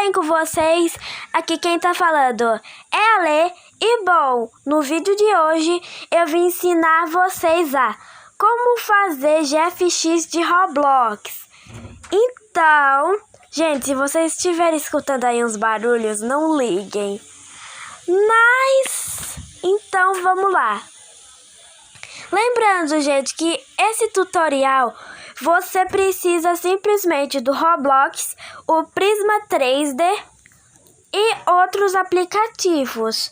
bem com vocês? Aqui quem tá falando é a Lê. E bom, no vídeo de hoje eu vim ensinar vocês a como fazer GFX de Roblox. Então, gente, se vocês estiverem escutando aí uns barulhos, não liguem. Mas, então vamos lá. Lembrando, gente, que esse tutorial você precisa simplesmente do Roblox, o Prisma 3D e outros aplicativos.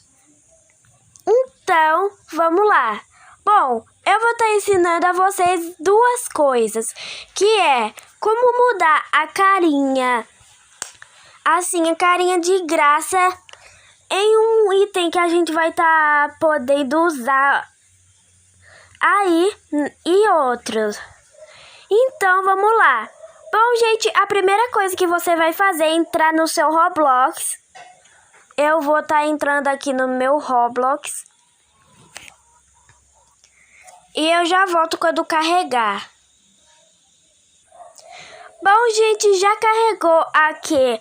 Então, vamos lá. Bom, eu vou estar ensinando a vocês duas coisas, que é como mudar a carinha, assim, a carinha de graça em um item que a gente vai estar podendo usar aí e outros. Então, vamos lá. Bom, gente, a primeira coisa que você vai fazer é entrar no seu Roblox. Eu vou estar entrando aqui no meu Roblox. E eu já volto quando carregar. Bom, gente, já carregou aqui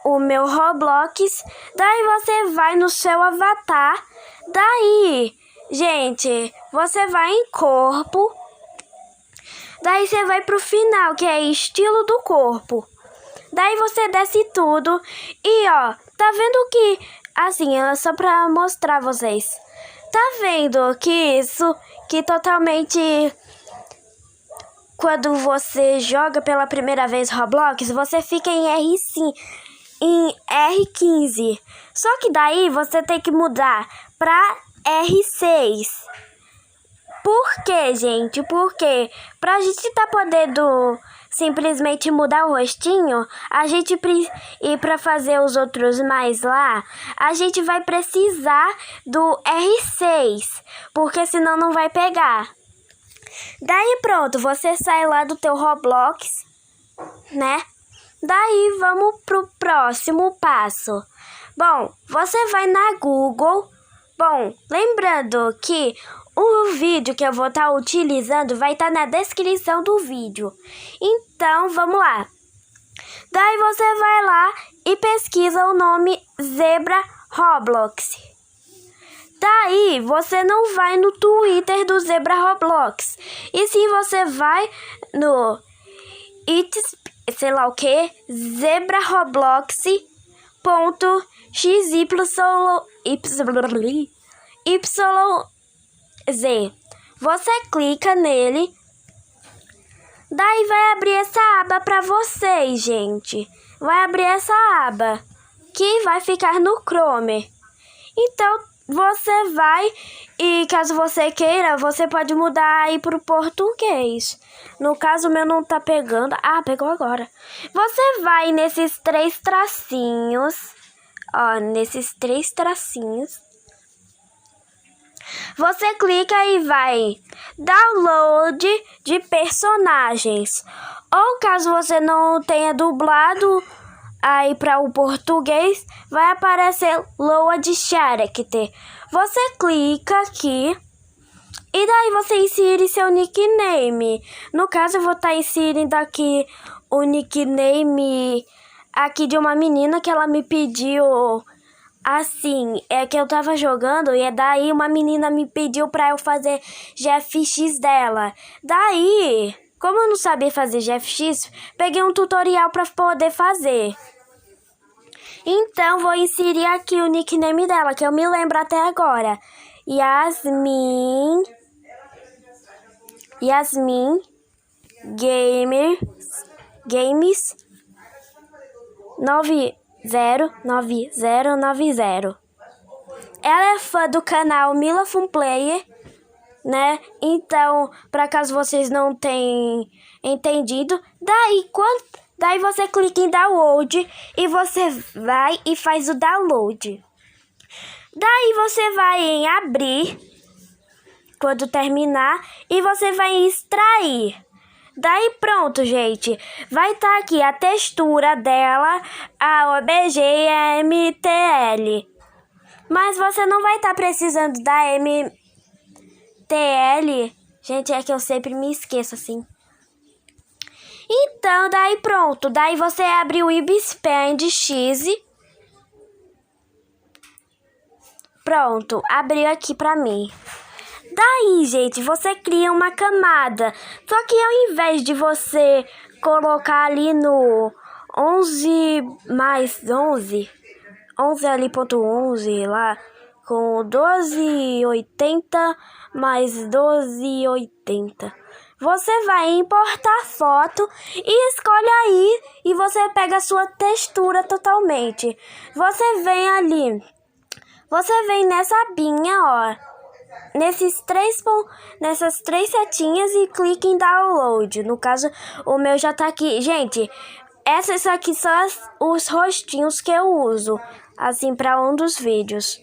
o meu Roblox. Daí você vai no seu avatar. Daí, gente, você vai em corpo. Daí você vai pro final, que é estilo do corpo. Daí você desce tudo. E ó, tá vendo que, assim, só pra mostrar vocês. Tá vendo que isso, que totalmente, quando você joga pela primeira vez Roblox, você fica em R15. Só que daí você tem que mudar pra R6. Por quê, gente? Porque pra gente tá podendo simplesmente mudar o rostinho, e pra fazer os outros mais lá, a gente vai precisar do R6, porque senão não vai pegar. Daí pronto, você sai lá do teu Roblox, né? Daí vamos pro próximo passo. Bom, você vai na Google. Bom, lembrando que o vídeo que eu vou estar utilizando vai estar na descrição do vídeo. Então, vamos lá. Daí você vai lá e pesquisa o nome Zebra Roblox. Daí você não vai no Twitter do Zebra Roblox. E sim você vai no sei lá o que, zebraroblox.xyz. Você clica nele. Daí vai abrir essa aba para vocês, gente. Vai abrir essa aba que vai ficar no Chrome. Então você vai, e caso você queira, você pode mudar aí pro português. No caso, o meu não tá pegando. Ah, pegou agora. Você vai nesses três tracinhos. Ó, nesses três tracinhos. Você clica e vai download de personagens. Ou caso você não tenha dublado aí para o português, vai aparecer load character. Você clica aqui e daí você insere seu nickname. No caso, eu vou estar inserindo aqui o nickname aqui de uma menina que ela me pediu. Assim, é que eu tava jogando e daí uma menina me pediu pra eu fazer GFX dela. Daí, como eu não sabia fazer GFX, peguei um tutorial pra poder fazer. Então, vou inserir aqui o nickname dela, que eu me lembro até agora. Yasmin Games 909090. Ela é fã do canal Mila Fun Player, né? Então, para caso vocês não tenham entendido, daí você clica em download e você vai e faz o download. Daí você vai em abrir quando terminar e você vai em extrair. Daí pronto, gente. Vai estar aqui a textura dela, a OBG e a MTL. Mas você não vai estar precisando da MTL. Gente, é que eu sempre me esqueço assim. Então, daí pronto. Daí você abre o Ibispan X. Pronto, abriu aqui pra mim. Daí, gente, você cria uma camada. Só que ao invés de você colocar ali no 11 mais 11 ali, ponto 11 lá, com 12,80 mais 12,80. Você vai importar foto e escolhe aí e você pega a sua textura totalmente. Você vem nessa abinha, ó, nessas três setinhas e clique em download. No caso, o meu já tá aqui. Gente, essas aqui são os rostinhos que eu uso, assim, para um dos vídeos.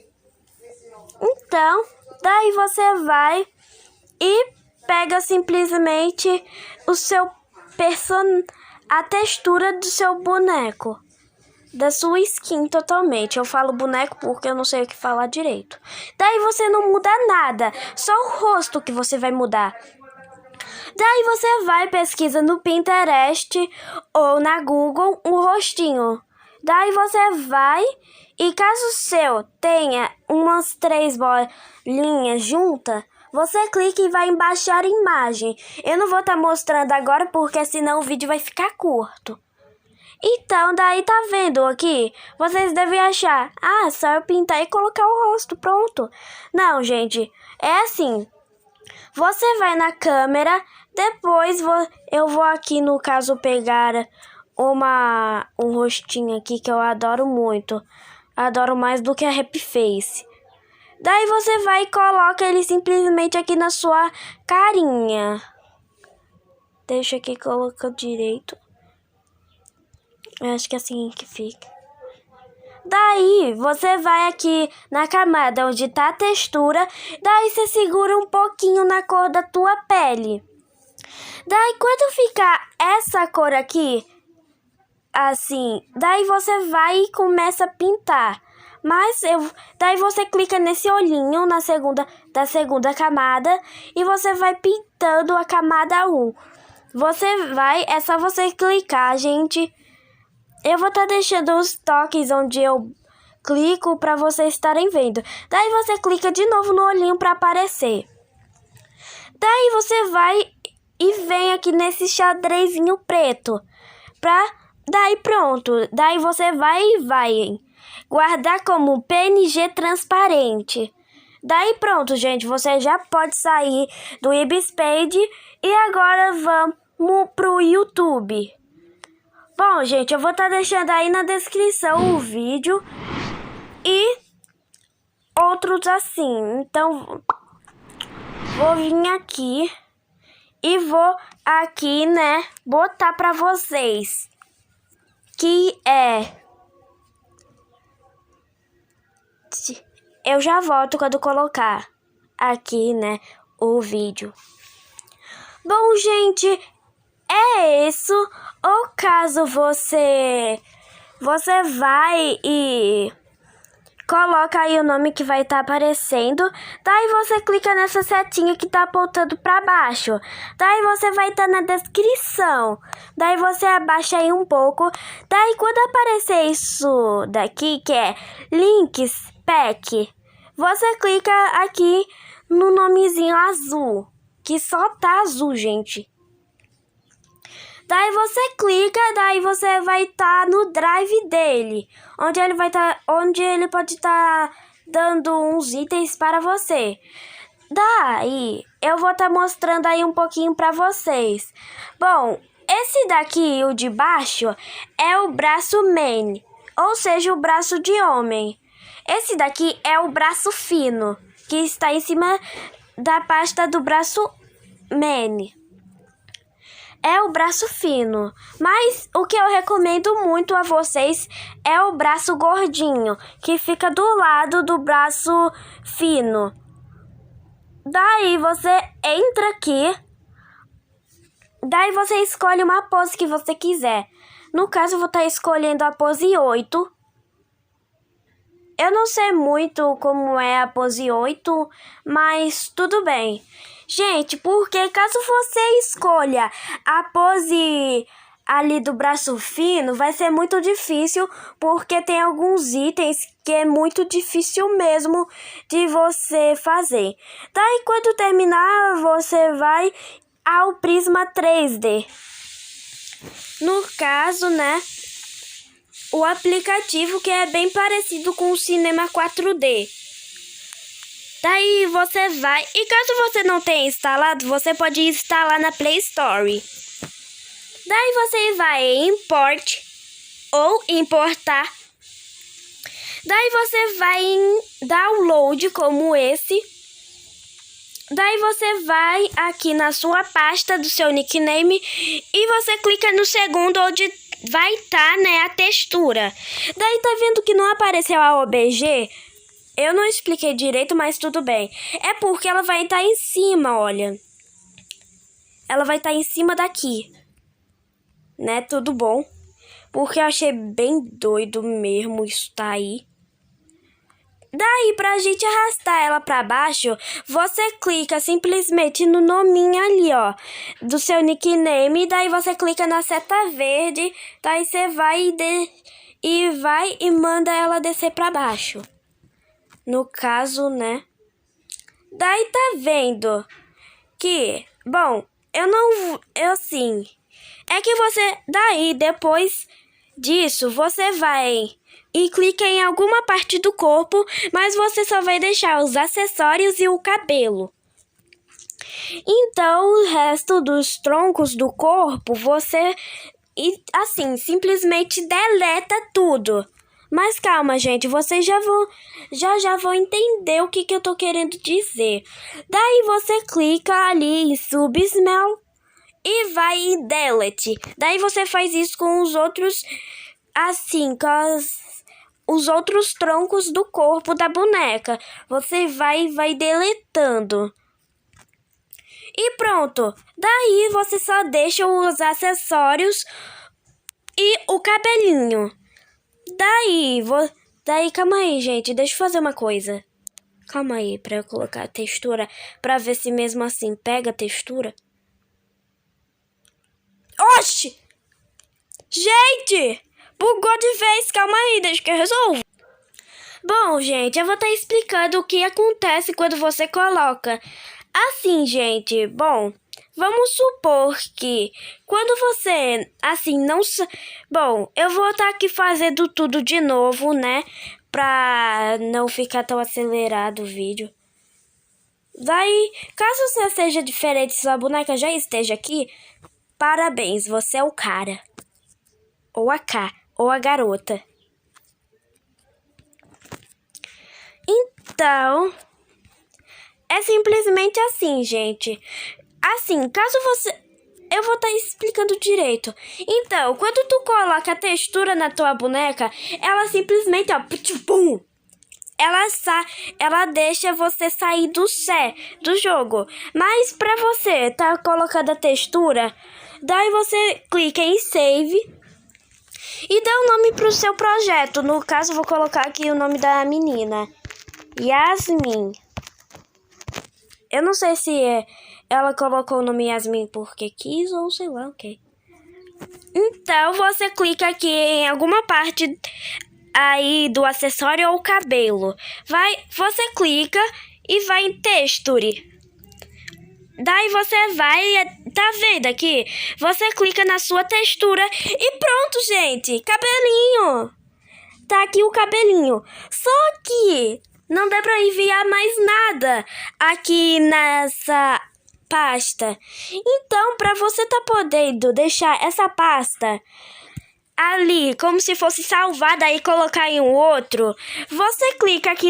Então, daí você vai e pega simplesmente a textura do seu boneco, da sua skin totalmente. Eu falo boneco porque eu não sei o que falar direito. Daí você não muda nada, só o rosto que você vai mudar. Daí você vai pesquisa no Pinterest ou na Google o rostinho. Daí você vai e caso o seu tenha umas 3 bolinhas juntas, você clica e vai em baixar imagem. Eu não vou estar mostrando agora porque senão o vídeo vai ficar curto. Então, daí tá vendo aqui? Vocês devem achar, só eu pintar e colocar o rosto, pronto. Não, gente, é assim. Você vai na câmera, depois eu vou aqui, no caso, pegar um rostinho aqui que eu adoro muito. Adoro mais do que a Happy Face. Daí você vai e coloca ele simplesmente aqui na sua carinha. Deixa aqui, coloca direito. Eu acho que é assim que fica. Daí, você vai aqui na camada onde tá a textura. Daí, você segura um pouquinho na cor da tua pele. Daí, quando ficar essa cor aqui, assim, daí você vai e começa a pintar. Daí você clica nesse olhinho da segunda camada e você vai pintando a camada 1. É só você clicar, gente. Eu vou estar deixando os toques onde eu clico para vocês estarem vendo. Daí você clica de novo no olhinho para aparecer. Daí você vai e vem aqui nesse xadrezinho preto. Daí pronto. Daí você vai guardar como PNG transparente. Daí pronto, gente. Você já pode sair do Ibispace e agora vamos pro YouTube. Bom, gente, eu vou estar deixando aí na descrição o vídeo e outros assim. Então, vou vir aqui e vou aqui, né, botar pra vocês. Que é... Eu já volto quando colocar aqui, né, o vídeo. Bom, gente, é isso. Ou caso você vai e coloca aí o nome que vai estar aparecendo. Daí você clica nessa setinha que tá apontando para baixo. Daí você vai estar na descrição. Daí você abaixa aí um pouco. Daí quando aparecer isso daqui, que é Links Pack, você clica aqui no nomezinho azul, que só tá azul, gente. Daí você clica, daí você vai estar no drive dele, onde ele pode estar dando uns itens para você. Daí eu vou estar mostrando aí um pouquinho para vocês. Bom, esse daqui, o de baixo, é o braço man, ou seja, o braço de homem. Esse daqui é o braço fino, que está em cima da pasta do braço man. É o braço fino, mas o que eu recomendo muito a vocês é o braço gordinho, que fica do lado do braço fino. Daí você entra aqui, daí você escolhe uma pose que você quiser. No caso, eu vou estar escolhendo a pose 8. Eu não sei muito como é a pose 8, mas tudo bem. Gente, porque caso você escolha a pose ali do braço fino, vai ser muito difícil, porque tem alguns itens que é muito difícil mesmo de você fazer. Daí, quando terminar, você vai ao Prisma 3D. No caso, né, o aplicativo que é bem parecido com o Cinema 4D. Daí você vai, e caso você não tenha instalado, você pode instalar na Play Store. Daí você vai em Import ou Importar. Daí você vai em Download, como esse. Daí você vai aqui na sua pasta do seu nickname e você clica no segundo onde vai estar, né, a textura. Daí tá vendo que não apareceu a OBG? Eu não expliquei direito, mas tudo bem. É porque ela vai estar em cima, olha. Ela vai estar em cima daqui. Né, tudo bom. Porque eu achei bem doido mesmo isso tá aí. Daí, pra gente arrastar ela pra baixo, você clica simplesmente no nominho ali, ó, do seu nickname. Daí você clica na seta verde. Daí você vai e manda ela descer pra baixo. No caso, né? Daí tá vendo que, bom, assim, é que você, daí depois disso, você vai e clica em alguma parte do corpo, mas você só vai deixar os acessórios e o cabelo. Então, o resto dos troncos do corpo, você, assim, simplesmente deleta tudo. Mas calma, gente, vocês já vão entender o que eu tô querendo dizer. Daí você clica ali em Subsmell e vai em Delete. Daí você faz isso com os outros, assim, com os outros troncos do corpo da boneca. Você vai deletando. E pronto. Daí você só deixa os acessórios e o cabelinho. Daí, calma aí, gente. Deixa eu fazer uma coisa. Calma aí, pra eu colocar a textura, pra ver se mesmo assim pega a textura. Oxi! Gente! Bugou de vez. Calma aí, deixa que eu resolvo. Bom, gente, eu vou estar explicando o que acontece quando você coloca. Assim, gente, bom, vamos supor que quando você, assim, não... Bom, eu vou estar aqui fazendo tudo de novo, né? Pra não ficar tão acelerado o vídeo. Daí, caso você seja diferente, sua boneca já esteja aqui, parabéns, você é o cara. Ou a K, ou a garota. Então, é simplesmente assim, gente. Assim, caso você... Eu vou estar explicando direito. Então, quando tu coloca a textura na tua boneca, ela simplesmente, ó, pum, ela deixa você sair do jogo. Mas pra você tá colocando a textura, daí você clica em Save e dá o nome pro seu projeto. No caso, vou colocar aqui o nome da menina. Yasmin. Eu não sei se ela colocou o nome Yasmin porque quis ou sei lá o que. Então, você clica aqui em alguma parte aí do acessório ou cabelo. Você clica e vai em Texture. Daí você vai, tá vendo aqui? Você clica na sua textura e pronto, gente. Cabelinho. Tá aqui o cabelinho. Só que não dá pra enviar mais nada aqui nessa pasta. Então, pra você tá podendo deixar essa pasta ali como se fosse salvada e colocar em um outro, você clica aqui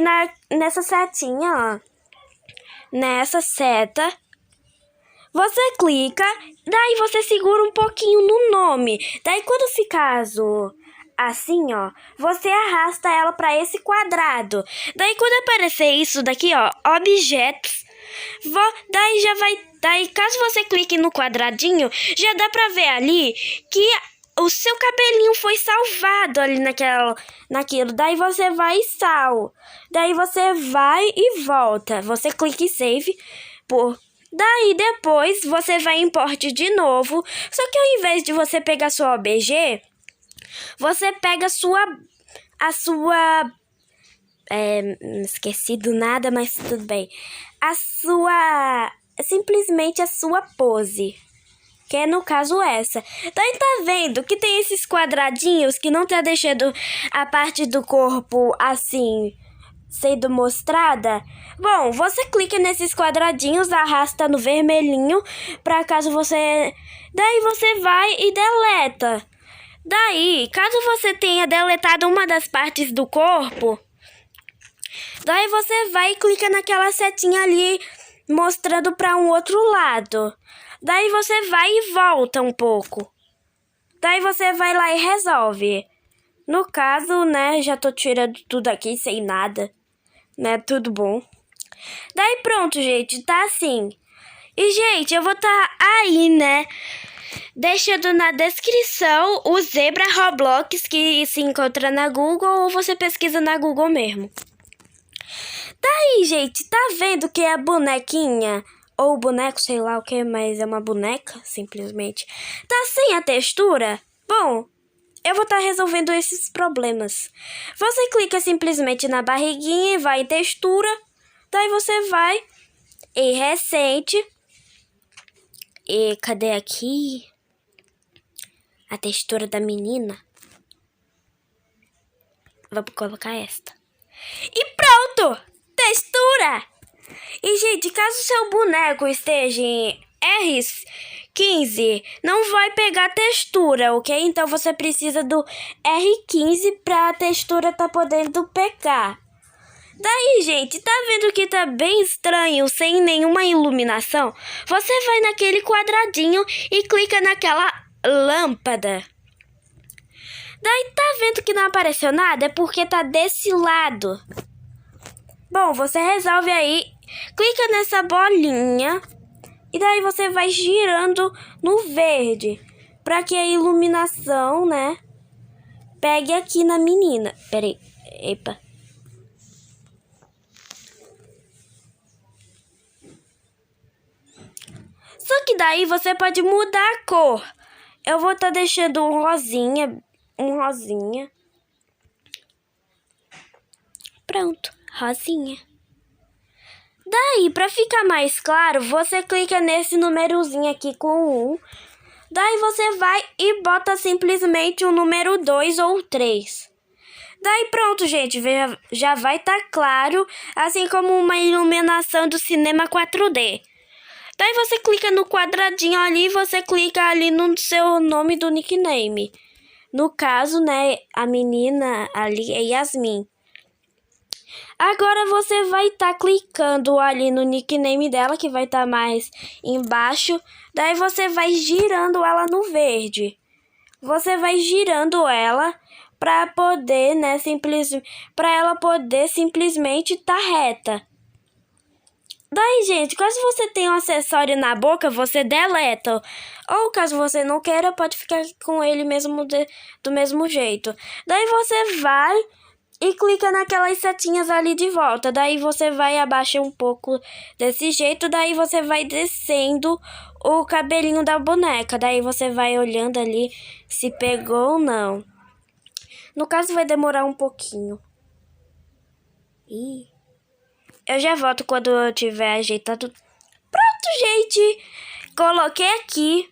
nessa setinha, ó. Nessa seta. Você clica, daí você segura um pouquinho no nome. Daí quando ficar azul assim, ó, você arrasta ela para esse quadrado. Daí quando aparecer isso daqui, ó, objetos, daí caso você clique no quadradinho, já dá para ver ali que o seu cabelinho foi salvado ali naquilo. Daí você vai e daí você vai e volta. Você clica em save Daí depois você vai em import de novo, só que ao invés de você pegar sua OBG, você pega a sua esqueci do nada, mas tudo bem. Simplesmente a sua pose, que é no caso essa. Daí tá vendo que tem esses quadradinhos que não tá deixando a parte do corpo assim sendo mostrada? Bom, você clica nesses quadradinhos, arrasta no vermelhinho, para caso você... Daí você vai e deleta. Daí, caso você tenha deletado uma das partes do corpo, daí você vai e clica naquela setinha ali, mostrando para um outro lado. Daí você vai e volta um pouco. Daí você vai lá e resolve. No caso, né, já tô tirando tudo aqui sem nada, né, tudo bom. Daí pronto, gente, tá assim. E, gente, eu vou tá aí, né, deixando na descrição o Zebra Roblox que se encontra na Google, ou você pesquisa na Google mesmo. Daí, gente, tá vendo que a bonequinha, ou boneco, sei lá o que, mas é uma boneca, simplesmente, tá sem a textura? Bom, eu vou estar resolvendo esses problemas. Você clica simplesmente na barriguinha e vai em textura. Daí você vai em recente. E cadê aqui a textura da menina? Vamos colocar esta. E pronto! Textura! E, gente, caso seu boneco esteja em R15, não vai pegar textura, ok? Então você precisa do R15 para a textura tá podendo pegar. Daí, gente, tá vendo que tá bem estranho, sem nenhuma iluminação? Você vai naquele quadradinho e clica naquela lâmpada. Daí, tá vendo que não apareceu nada? É porque tá desse lado. Bom, você resolve aí, clica nessa bolinha e daí você vai girando no verde para que a iluminação, né, pegue aqui na menina. Peraí, epa. Só que daí você pode mudar a cor. Eu vou estar deixando um rosinha. Pronto, rosinha. Daí, para ficar mais claro, você clica nesse númerozinho aqui com 1. Daí você vai e bota simplesmente o número 2 ou 3. Daí pronto, gente, já vai estar claro, assim como uma iluminação do cinema 4D. Daí você clica no quadradinho ali e você clica ali no seu nome do nickname. No caso, né, a menina ali é Yasmin. Agora você vai estar clicando ali no nickname dela, que vai estar mais embaixo. Daí você vai girando ela no verde. Você vai girando ela para poder, né, para ela poder simplesmente estar reta. Daí, gente, caso você tenha um acessório na boca, você deleta. Ou caso você não queira, pode ficar com ele mesmo do mesmo jeito. Daí você vai e clica naquelas setinhas ali de volta. Daí você vai abaixar um pouco desse jeito. Daí você vai descendo o cabelinho da boneca. Daí você vai olhando ali se pegou ou não. No caso vai demorar um pouquinho. Eu já volto quando eu tiver ajeitado. Pronto, gente. Coloquei aqui.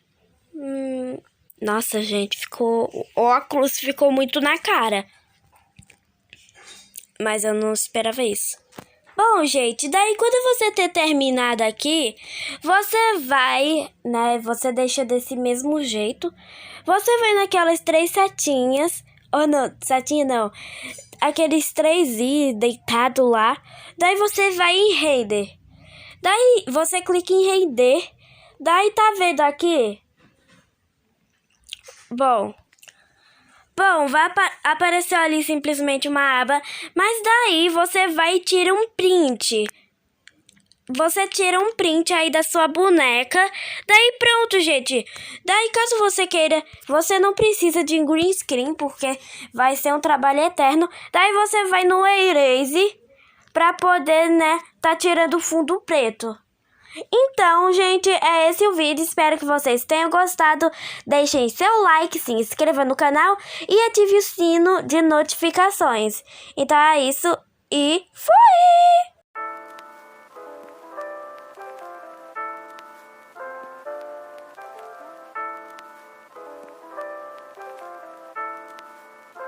Nossa, gente, o óculos ficou muito na cara. Mas eu não esperava isso. Bom, gente, daí quando você ter terminado aqui, você vai, né, você deixa desse mesmo jeito. Você vai naquelas 3 setinhas, ou não, setinha não, aqueles 3i deitado lá. Daí você vai em render. Daí você clica em render. Daí tá vendo aqui? Bom, vai aparecer ali simplesmente uma aba, mas daí você vai e tira um print. Você tira um print aí da sua boneca. Daí pronto, gente. Daí caso você queira, você não precisa de green screen, porque vai ser um trabalho eterno. Daí você vai no Erase pra poder, né, tá tirando o fundo preto. Então, gente, é esse o vídeo. Espero que vocês tenham gostado. Deixem seu like, se inscreva no canal e ative o sino de notificações. Então é isso e fui!